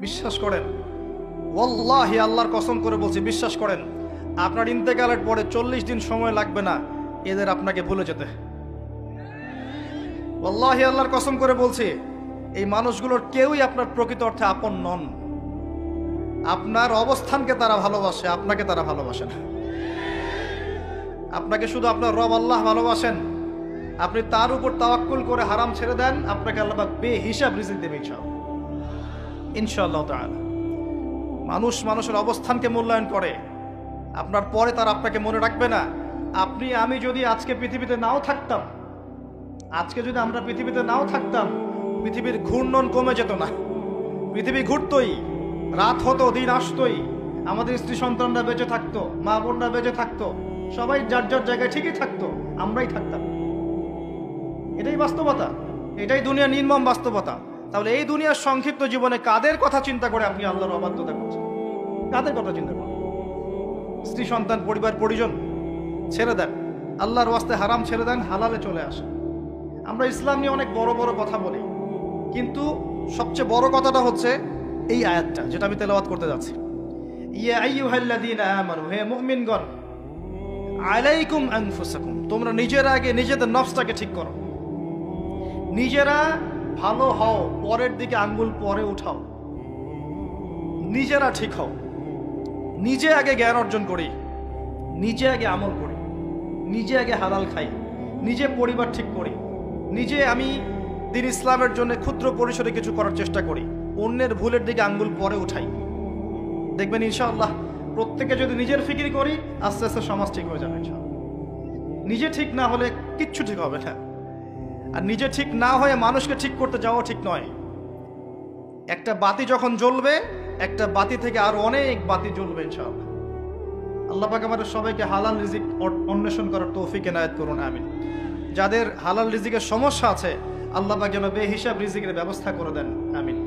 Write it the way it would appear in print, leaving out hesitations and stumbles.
বিশ্বাস করেন, ওয়াল্লাহি আল্লাহর কসম করে বলছি, বিশ্বাস করেন, আপনার ইন্তেকালের পরে 40 দিন সময় লাগবে না এদের আপনাকে ভুলে যেতে। ওয়াল্লাহি আল্লাহর কসম করে বলছি, এই মানুষগুলোর কেউই আপনার প্রকৃত অর্থে আপন নন। আপনার অবস্থানকে তারা ভালোবাসে, আপনাকে তারা ভালোবাসে না। আপনাকে শুধু আপনার রব আল্লাহ ভালোবাসেন। আপনি তার উপর তাওয়াক্কুল করে হারাম ছেড়ে দেন, আপনাকে আল্লাহ পাক বেহিসাব রিজিক দেবে ইনশাআল্লাহ তাআলা। মানুষ মানুষের অবস্থানকে মূল্যায়ন করে, আপনার পরে তার আপনাকে মনে রাখবে না। আপনি আমি যদি আজকে পৃথিবীতে নাও থাকতাম, আজকে যদি আমরা পৃথিবীতে নাও থাকতাম, পৃথিবীর ঘূর্ণন কমে যেত না। পৃথিবী ঘুরতই, রাত হতো, দিন আসতোই, আমাদের স্ত্রী সন্তানরা বেঁচে থাকতো, মা বোনরা বেঁচে থাকতো, সবাই যার যার জায়গায় ঠিকই থাকতো, আমরাই থাকতাম। এটাই বাস্তবতা, এটাই দুনিয়ার নির্মম বাস্তবতা। তাহলে এই দুনিয়ার সংক্ষিপ্ত জীবনে কাদের কথা চিন্তা করে আপনি আল্লাহর অবাধ্যতা করছেন? কাদের কথা চিন্তা করেন? স্ত্রী সন্তান পরিবার পরিজন ছেড়ে দেন, আল্লাহর ওয়াস্তে হারাম ছেড়ে দেন, হালালে চলে আসেন। আমরা ইসলাম নিয়ে অনেক বড় বড় কথা বলি, কিন্তু সবচেয়ে বড় কথাটা হচ্ছে এই আয়াতটা যেটা আমি তেলাওয়াত করতে যাচ্ছি। ইয়া আইয়ুহাল্লাযীনা আমানু, হে মুমিনগণ, আলাইকুম আনফুসাকুম, তোমরা নিজেরা আগে নিজেদের নফসটাকে ঠিক করো। নিজেরা ভালো হও, পরের দিকে আঙ্গুল পরে উঠাও। নিজেরা ঠিক হও, নিজে আগে জ্ঞান অর্জন করি, নিজে আগে আমল করি, নিজে আগে হালাল খাই, নিজে পরিবার ঠিক করি, নিজে আমি দিন ইসলামের জন্য ক্ষুদ্র পরিসরে কিছু করার চেষ্টা করি, অন্যের ভুলের দিকে আঙ্গুল পরে উঠাই। দেখবেন ইনশাআল্লাহ প্রত্যেকে যদি নিজের ফিকির করি, আস্তে আস্তে সমাজ ঠিক হয়ে যাবে ইনশাআল্লাহ। নিজে ঠিক না হলে কিচ্ছু ঠিক হবে না। আর নিজে ঠিক না হয়ে মানুষকে ঠিক করতে যাওয়া ঠিক নয়। একটা বাতি যখন জ্বলবে, একটা বাতি থেকে আরো অনেক বাতি জ্বলবে ইনশাআল্লাহ। আল্লাহ পাক আমাদের সবাইকে হালাল রিজিক অন্বেষণ করার তৌফিক এনায়েত করুন, আমিন। যাদের হালাল রিজিকের সমস্যা আছে, আল্লাহ পাক যেন বেহিসাব রিজিকের ব্যবস্থা করে দেন, আমিন।